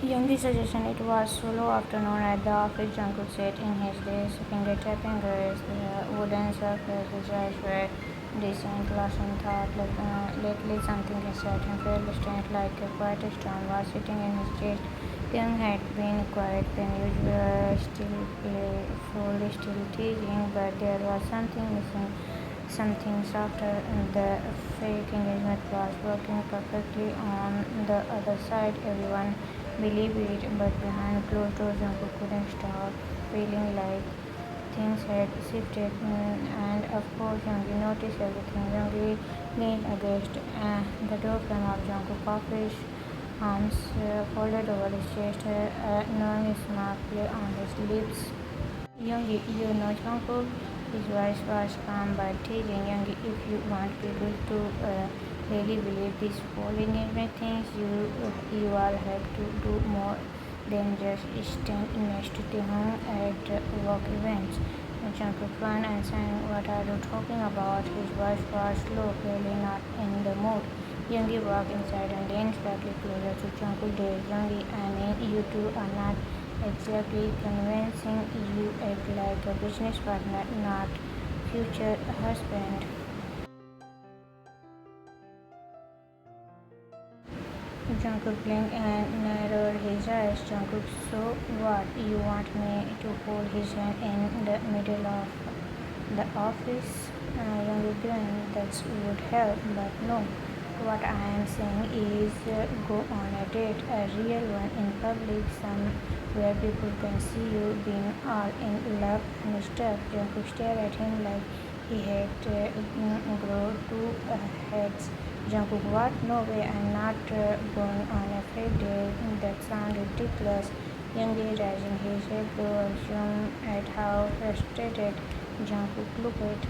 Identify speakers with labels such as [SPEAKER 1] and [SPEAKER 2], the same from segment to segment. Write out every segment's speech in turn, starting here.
[SPEAKER 1] Youngi's suggestion it was solo afternoon at the office. Jungkook sat in his desk, finger tapping his wooden surface. His eyes were decent. Lawson thought lately something inside him felt strange, like a quiet storm was sitting in his chest. Young had been quiet than usual, still playful, still teasing, but there was something missing, something softer. The fake engagement was working perfectly on the other side. Everyone believed it, but behind closed doors, Jungkook couldn't stop feeling like things had shifted. And of course, Youngie noticed everything. Youngie leaned against the door frame of Jungkook's office, arms folded over his chest, knowing his mark play on his lips. Youngie, you know Jungkook? His voice was calm but teasing. Youngie, if you want people to really believe this whole engagement things, you all have to do more than just stand next to him at work events. Jungkook ran and sang, "What are you talking about?" His voice was low, clearly not in the mood. Youngie walked inside and leaned slightly closer to Jungkook. Youngie, I mean, you two are not exactly convincing. You act like a business partner, not future husband. Jungkook blinked and narrowed his eyes. Jungkook, so what? You want me to hold his hand in the middle of the office? Jungkook grinned. That would help, but no. What I am saying is go on a date, a real one in public, somewhere people can see you being all in love and stuff. Jungkook stared at him like he had grown two heads. Jungkook, what? No way, I'm not going on a fake date. That sounds ridiculous. Youngie raising his eyebrow, assumed at how frustrated Jungkook looked.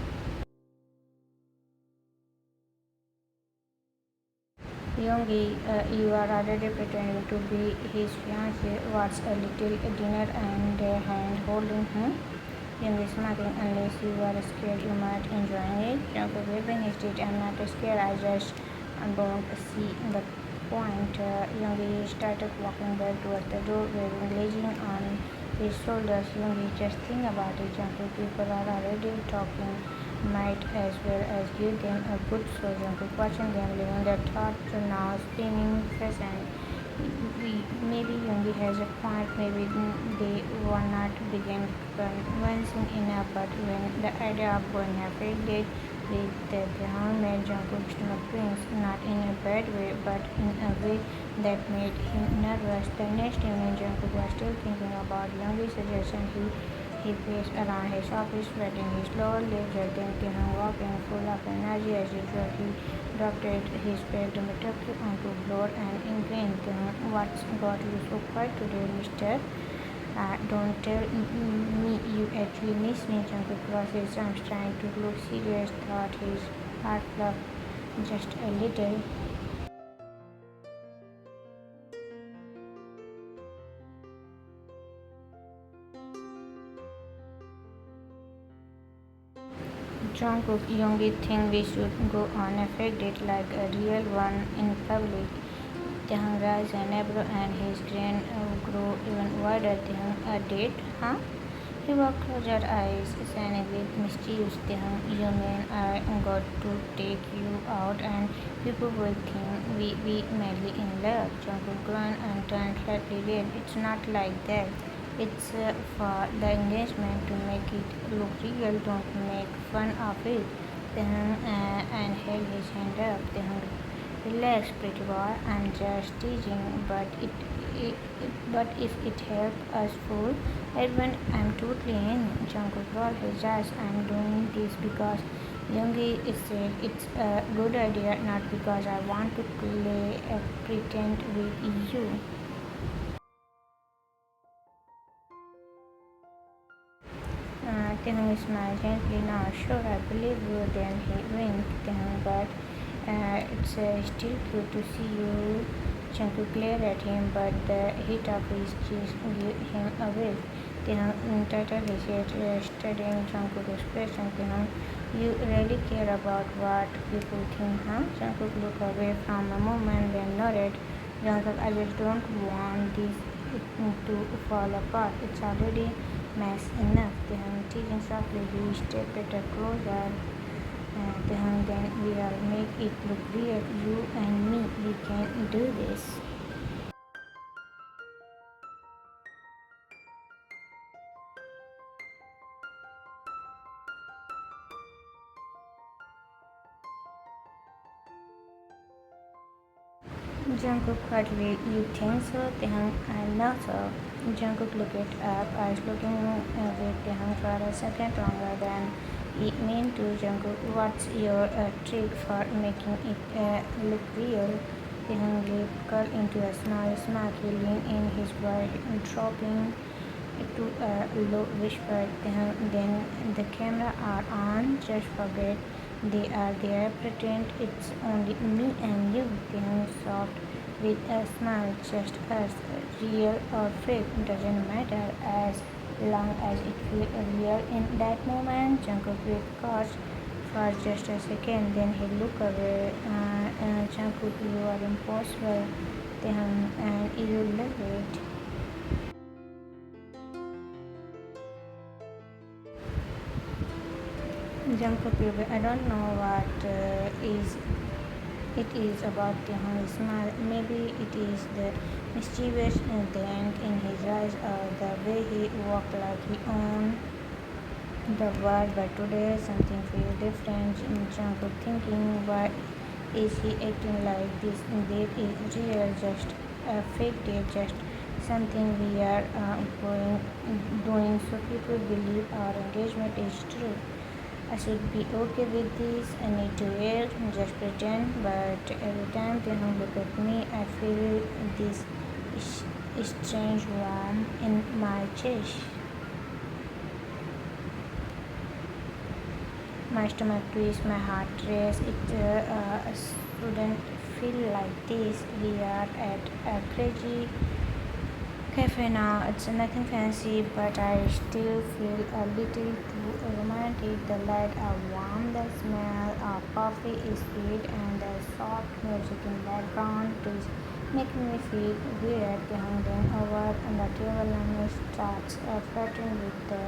[SPEAKER 1] Youngie, you are already pretending to be his fiancé. What's a little dinner and hand holding? Youngie smiling. Unless you are scared, you might enjoy it. Jungkook waving his teeth. I'm not scared. I just don't see the point. Youngie started walking back towards the door, waving lazily on his shoulders. Youngie, just think about it. Jungkook, people are already talking, might as well as give them a good show. Jungkook watching them, leaving the thought now spinning present. Maybe Youngie has a point. Maybe they were not begin convincing enough. But when the idea of going a fake date with the young made Jungkook's stomach twinge, not in a bad way, but in a way that made him nervous. The next evening, Jungkook was still thinking about Youngie's suggestion. He paced around his office, sweating his lower legs, then Taekook walking full of energy as usual. He dropped his bag dramatically onto the floor and grinned. What's got you so quiet today, mister? Don't tell me you actually miss me. Jungkook crossed his arms, trying to look serious, thought his heart fluffed just a little. Jungkook, Yoongi think we should go on a fake date like a real one in public. Taehyung raised an eyebrow and his grin grew even wider. Taehyung, a date? Huh? He walked closer, eyes shining with mischief. Taehyung, you mean I got to take you out and people will think we madly in love? Jungkook groaned and turned slightly red. It's not like that. It's for the engagement to make it look real. Don't make fun of it. Taehyung and held his hand up. Taehyung, relax, pretty boy. I'm just teasing, but if it helps us fool everyone, I'm totally in. Jungkook rolled his eyes. I'm doing this because Yoongi said it's a good idea, not because I want to play a pretend with you. Taehyung smiled gently. Now, sure, I believe you. Then he winked. Taehyung, but it's still cute to see you. Jungkook glared at him, but the heat of his cheeks gave him away. Taehyung tightened his head, studying Jungkook's expression. Taehyung, you really care about what people think, huh? Jungkook looked away from a moment, then nodded. Jungkook, I just don't want this to fall apart. It's already mess enough. Teasing softly, we step it closer. Then we'll make it look real. You and me, we can do this. Jungkook quietly, you think so? Taehyung, I know so. Jungkook looked up, eyes looking with Taehyung for a second longer than he meant to. Jungkook, what's your trick for making it look real? Taehyung lip curled into a smile, he leaned in, his voice dropping to a low whisper. Then the camera are on, just forget they are there. Pretend it's only me and you. Then soft with a smile, just us, real or fake, doesn't matter as long as it feels real in that moment. Jungkook with caught for just a second, then he looked away. Jungkook, you are impossible. And you love it. Jungkook, I don't know what is it is about the smile. Maybe it is the mischievous glint in his eyes or the way he walked like he owned the world. But today something feels different. Jungkook thinking, why is he acting like this? Date is real, just a fake date, just something we are doing so people believe our engagement is true. I should be okay with this. I need to wear, just pretend. But every time they look at me, I feel this strange warmth in my chest. My stomach twists, my heart races. It shouldn't feel like this. We are at a crazy cafe now. It's nothing fancy, but I still feel a little too romantic. The lights are warm, the smell of coffee is sweet, and the soft music in background is making me feel weird. Then over on the table, and starts flirting with the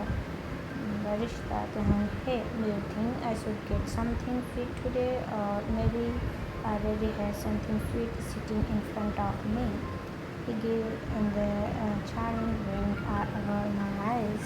[SPEAKER 1] barista. Hey, do you think I should get something sweet today, or maybe I already have something sweet sitting in front of me? He gave and the charming wink over my eyes.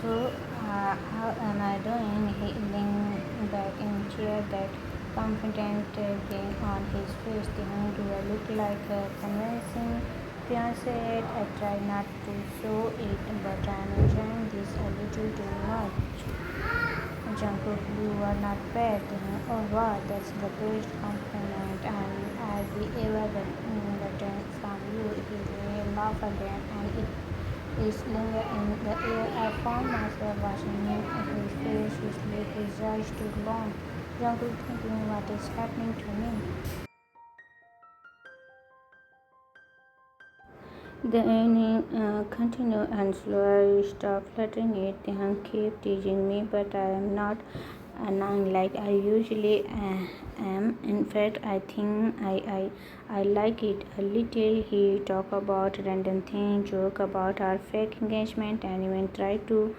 [SPEAKER 1] So, how am I doing? He leaned back in chair, that confident grin on his face. Do I look like a convincing fiancé? I try not to show it, but I'm enjoying this a little too much. Jungkook, you are not bad. Oh wow, that's the best compliment I'll be ever gotten from you. He laughed again, and it is linger in the air. I found myself watching him at his face, his lip, his eyes too long. Jungkook thinking, what is happening to me? The evening continued and slowly stopped fluttering it. They keep teasing me, but I am not annoying like I usually am. In fact, I think I like it a little. He talk about random things, joke about our fake engagement, and even try to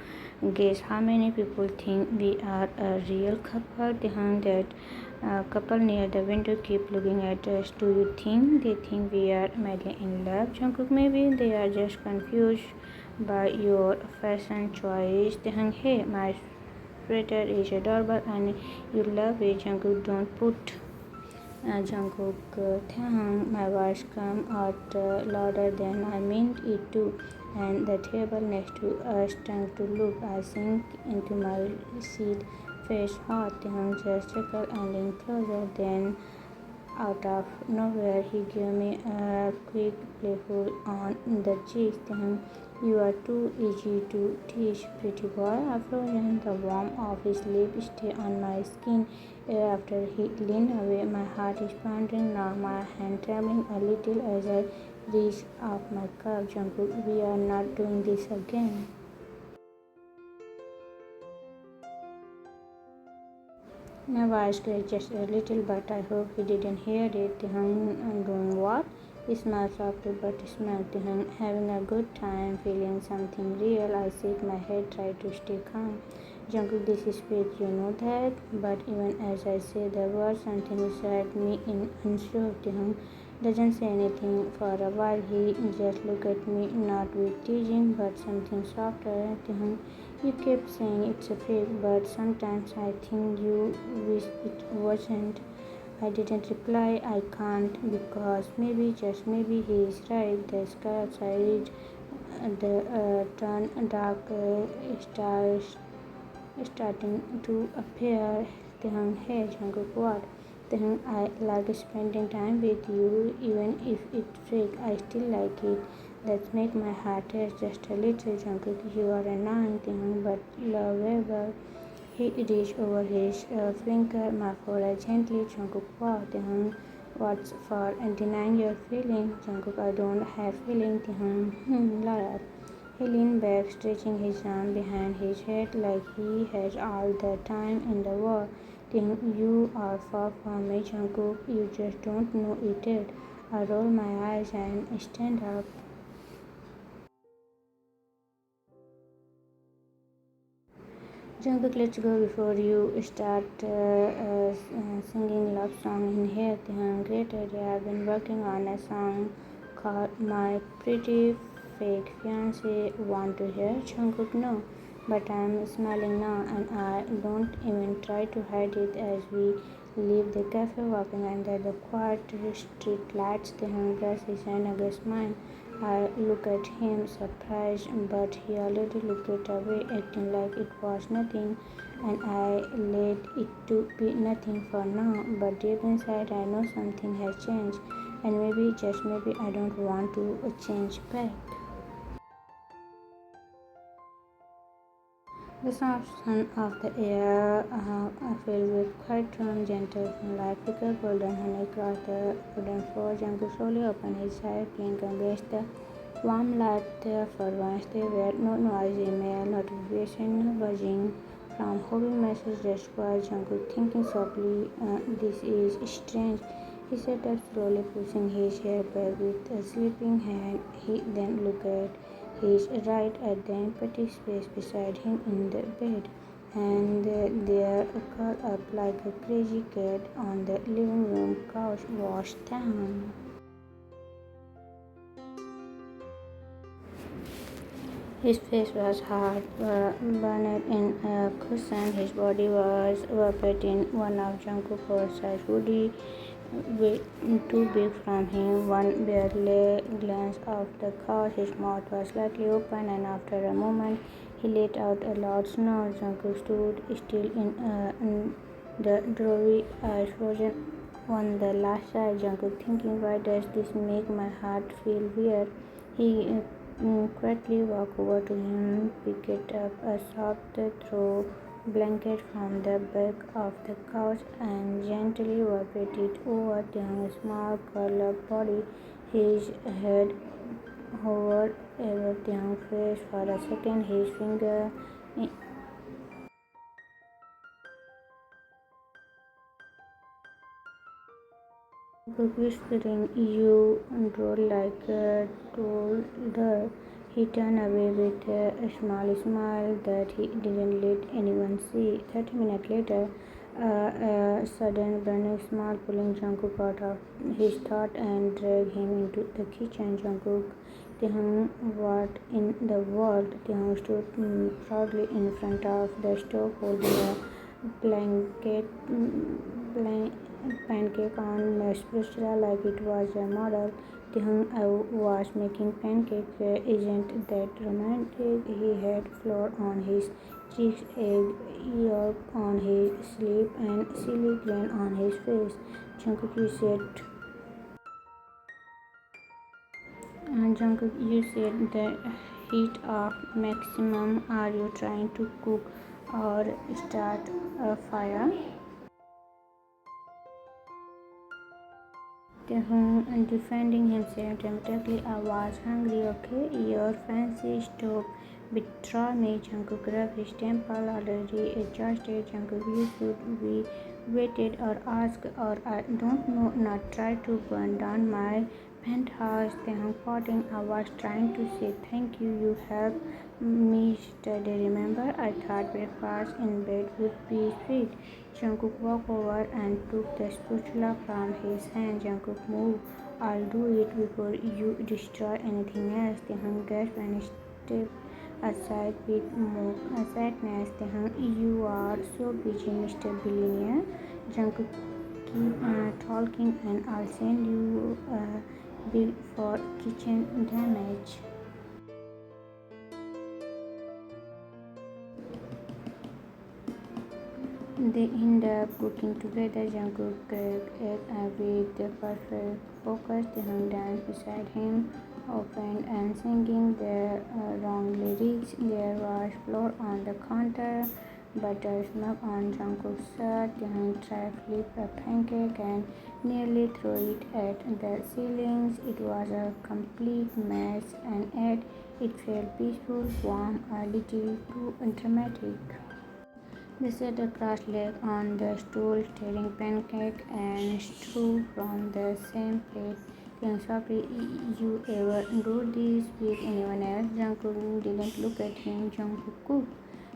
[SPEAKER 1] guess how many people think we are a real couple. They hung that couple near the window keep looking at us. Do you think they think we are madly in love, Jungkook? Maybe they are just confused by your fashion choice. They hung, hey, my sweater is adorable and you love it, Jungkook. Don't put Jungkook. My voice come out louder than I meant it to, and the table next to us turned to look. I sink into my seat, face hot. Taehyung just chuckled and leaned closer. Then, out of nowhere, he gave me a quick, playful on the cheek. Taehyung, you are too easy to teach, pretty boy. I frozen. The warmth of his lips stayed on my skin. After he leaned away, my heart is pounding now, my hand trembling a little as I reach off my cup. Jungkook, we are not doing this again. My voice cracked just a little, but I hope he didn't hear it. Taehyung, doing what? He smiled softly, but smiled. Taehyung, having a good time, feeling something real. I shook my head, tried to stay calm. Jungkook, this is fake, you know that? But even as I say the word, something inside me in unsure. Taehyung doesn't say anything for a while. He just looked at me, not with teasing, but something softer. Taehyung, you kept saying it's a fake, but sometimes I think you wish it wasn't. I didn't reply. I can't because maybe, just maybe, he is right. The sky outside turned dark, stars starting to appear. Taehyung, hey Jungkook, what? Taehyung, I like spending time with you, even if it's fake. I still like it. That make my heart race just a little. Jungkook, you are annoying, Taehyung, but lovable. He reached over his finger, my forehead gently. Jungkook, wow, Taehyung, what's for denying your feeling? Jungkook, I don't have feeling, Taehyung, liar. He leaned back, stretching his arm behind his head like he has all the time in the world. Taehyung, you are far from me, Jungkook. You just don't know it yet. I roll my eyes and stand up. Jungkook, let's go before you start singing love song in here. Great idea. I've been working on a song called My Pretty Fake Fiance. Want to hear? Jungkook, no. But I'm smiling now and I don't even try to hide it as we leave the cafe walking under the quiet street lights. Brushes his hand against mine. I look at him, surprised, but he already looked away, acting like it was nothing, and I let it to be nothing for now. But deep inside, I know something has changed, and maybe, just maybe, I don't want to change back. The soft sun of the air filled with quiet room, gentle sunlight flickered golden honey across the wooden floor. Jungkook slowly opened his eyes, blinked against the warm light. For once there were no noisy mail notification buzzing from hoping message. Just was Jungkook thinking softly, this is strange. He sat up slowly, pushing his hair back with a sleeping hand. He then looked at his right at the empty space beside him in the bed, and there, curled up like a crazy cat on the living room couch, was Taehyung. His face was hard, burned in a cushion. His body was wrapped in one of Jungkook's oversized hoodie, way too big from him. One barely glanced off the couch. His mouth was slightly open, and after a moment, he let out a loud snore. Jungkook stood still in the doorway, eyes frozen on the last side. Jungkook thinking, why does this make my heart feel weird? He quietly walked over to him, picked up a soft throw blanket from the back of the couch, and gently wrapped it over the small curled body. His head hovered over the face for a second, his finger Taekook whispering, "You drool like a toddler." He turned away with a small smile that he didn't let anyone see. 30 minutes later, a sudden burning smile pulling Jungkook out of his thought and dragged him into the kitchen. Jungkook, Taehyung, what in the world? Taehyung stood proudly in front of the stove holding a blanket pancake on spatula like it was a model. Taehyung was making pancakes. Isn't that romantic? He had flour on his cheeks, egg yolk on his sleeve, and silly grin on his face. Jungkook, you said the heat of maximum. Are you trying to cook or start a fire? Taehyung defending himself dramatically. I was hungry, okay? Your fancy stove betrayed me. Jungkook rubbed his temple, already exhausted. Jungkook, you should be waited or asked, or I don't know, not try to burn down my penthouse. Taehyung pouting. I was trying to say thank you. You helped me study. Remember, I thought breakfast in bed would be sweet. Jungkook walked over and took the spatula from his hand. Jungkook, move. I'll do it before you destroy anything else. Taehyung gasped and stepped aside with mock sadness. Taehyung, you are so busy, Mr. Billionaire. Jungkook, keep talking and I'll send you a bill for kitchen damage. They end up cooking together. Jungkook cracked egg with the perfect focus. Taehyung danced beside him, open and singing the wrong lyrics. There was flour on the counter, butter smug on Jungkook's shirt. Taehyung tried to flip a pancake and nearly threw it at the ceilings. It was a complete mess, and yet it felt peaceful, warm, a little too dramatic. They sat cross-legged on the stool, stirring pancake and stew from the same plate. Then softly, you ever do this with anyone else? Jungkook didn't look at him. Jungkook cooked.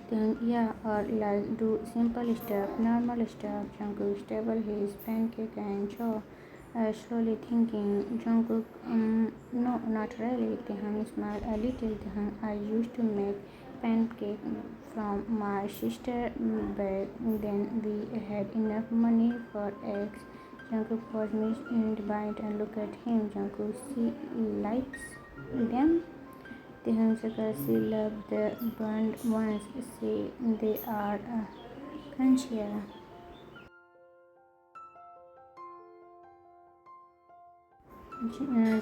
[SPEAKER 1] Then, yeah, or like do simple stuff, normal stuff. Jungkook stabled his pancake and jaw, slowly thinking. Jungkook, no, not really. Taehyung smiled a little. Taehyung, I used to make pancake from my sister back then. We had enough money for eggs. Jungkook was missed by it and looked at him. Jungkook, she likes them. Taehyung said she loved the burned ones. Say they are crunchier.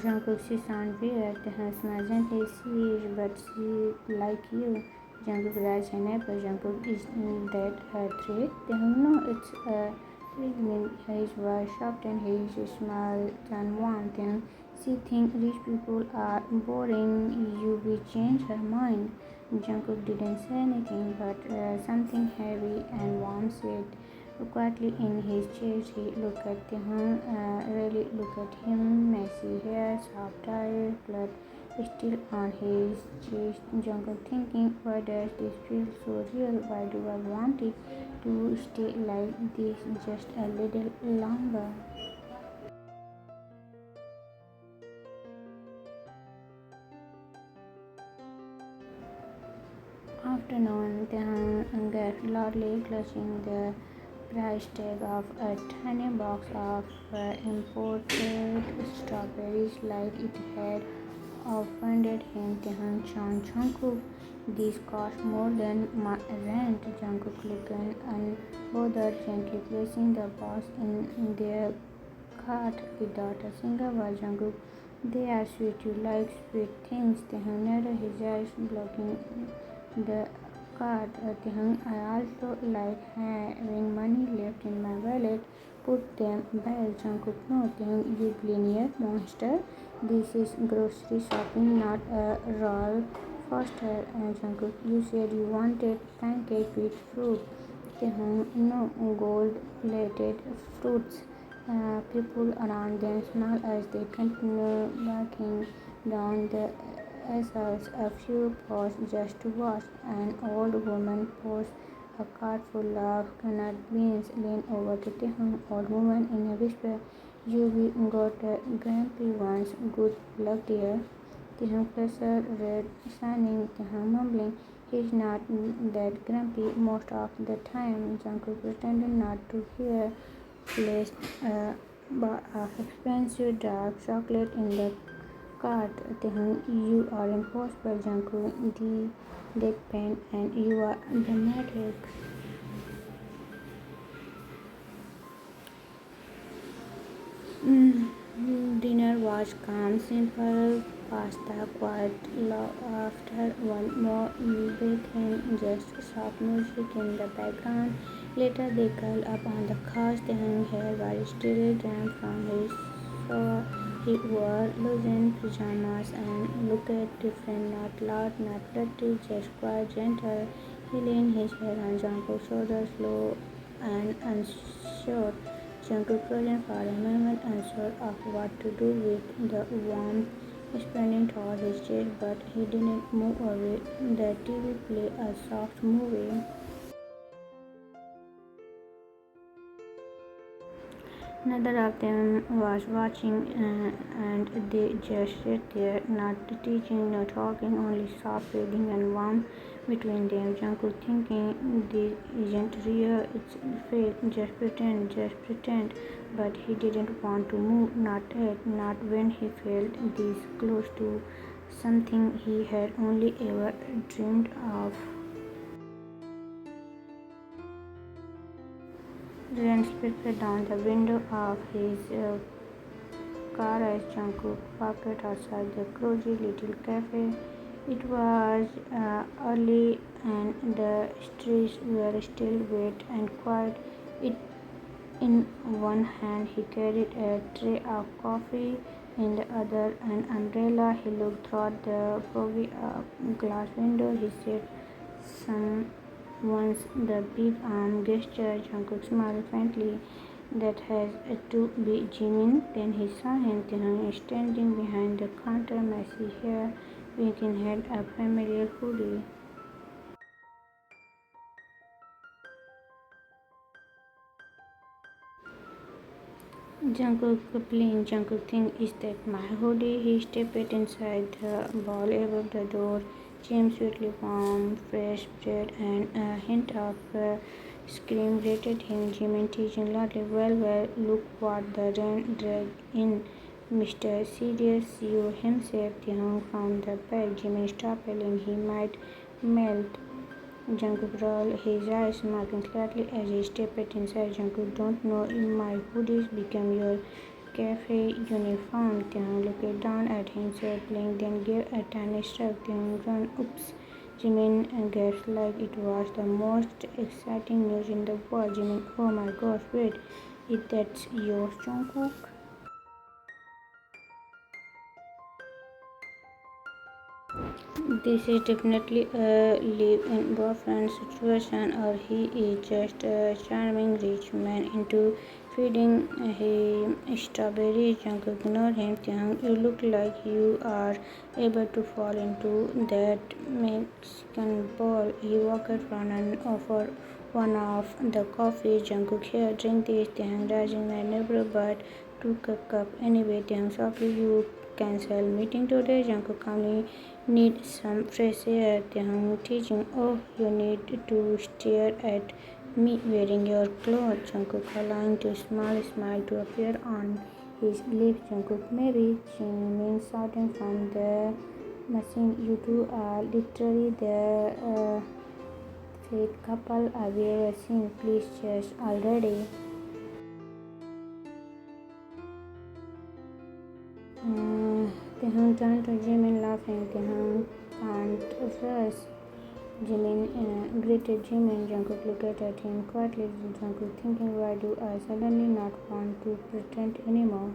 [SPEAKER 1] Jungkook, she sounds weird. Taehyung smiled gently. She is, but she like you. Jungkook raised an eyebrow. Jungkook, is that a threat? Taehyung, no, it's a threat. His voice softened, his smile turned warm. Then she thinks rich people are boring. You will change her mind. Jungkook didn't say anything, but something heavy and warm said quietly in his chest. He looked at him, really looked at him. Messy hair, soft tired, blood still on his chest. Jungkook thinking, why does this feel so real? Why do I want it to stay like this just a little longer? Afternoon, Taehyung gasped loudly, clutching the price tag of a tiny box of imported strawberries like it had offended him. Taehyung Chan Jungkook, this cost more than my rent. Jungkook looked unbothered, gently placing the box in their cart without a single word. Jungkook, they are sweet. You like sweet things. Taehyung narrowed his eyes, blocking the card. Taehyung, I also like having money left in my wallet. Put them back. Jungkook, no. Taehyung, you billionaire monster. This is grocery shopping, not a royal foster. Jungkook, you said you wanted pancake with fruit. Taehyung, no, gold-plated fruits. People around them smile as they continue walking down the aisles. A few pause just to watch. An old woman pours a cart full of peanut beans. Lean over to the old woman in a whisper. You got a grumpy once. Good luck, dear. The professor read, signing, mumbling. He's not that grumpy most of the time. Jungkook pretended not to hear. Placed a bar of expensive dark chocolate in the cart. You are impossible, Jungkook. The deadpan, and you are dramatic. Dinner was calm, simple pasta, quiet laughter, one more baking, just soft music in the background. Later they curled up on the couch. The hair was still damp from his shower. He wore loosened pajamas and looked different, not loud, not flirty, just quite gentle. He leaned his head on Jungkook's shoulder, slow and unsure. Jungkook wasn't for a moment unsure of what to do with the warmth spreading toward his chest, but he didn't move away. The TV played a soft movie. Neither of them was watching, and they just sat there, not teaching, no talking, only soft breathing and warmth between them. Jungkook thinking this isn't real, it's fake, just pretend, just pretend. But he didn't want to move, not yet, not when he felt this close to something he had only ever dreamed of. Rain splattered down the window of his car as Jungkook parked outside the cozy little cafe. It was early and the streets were still wet and quiet. It, in one hand he carried a tray of coffee, in the other an umbrella. He looked through the foggy glass window. He said, "Some once the big arm gesture." Jungkook smiled faintly. That has to be Jimin. Then he saw him standing behind the counter, messy hair, winking head, a familiar hoodie. Jungkook playing. Jungkook think, is that my hoodie? He stepped inside the ball above the door. Jim sweetly warm, fresh bread and a hint of scream greeted him. Jimin teaching loudly, well, look what the rain dragged in. Mr. Serious you himself from the back. Jimin stopped yelling he might melt. Jungkook rolled his eyes, smirking slightly as he stepped inside. Jungkook don't know if my hoodies became your cafe uniform. Taehyung looked down at himself, playing, then gave a tiny shrug. Taehyung groaned, oops. Jimin gasped like it was the most exciting news in the world. Jimin, oh my gosh, wait, is that yours, Jungkook? This is definitely a live-in boyfriend situation, or he is just a charming rich man into feeding him strawberries. Jungkook ignored him. Taehyung, you look like you are able to fall into that Mexican bowl. He walked around and offered one of the coffees. Jungkook, here, drink this. Taehyung, rising my neighbor, but took a cup anyway. Taehyung, softly, you cancel meeting today. Jungkook calmly, need some fresh air. Taehyung teaching, oh, you need to stare at me wearing your clothes. Jungkook allowing to smile to appear on his lips. Jungkook, maybe. Jimin shouting from the machine, you two are literally the fake couple I've ever seen. Please cheers already. Taehyung turned to Jimin laughing. Taehyung can't rush. Jimin greeted Jimin. Jungkook looked at him quietly. Jungkook thinking, why do I suddenly not want to pretend anymore?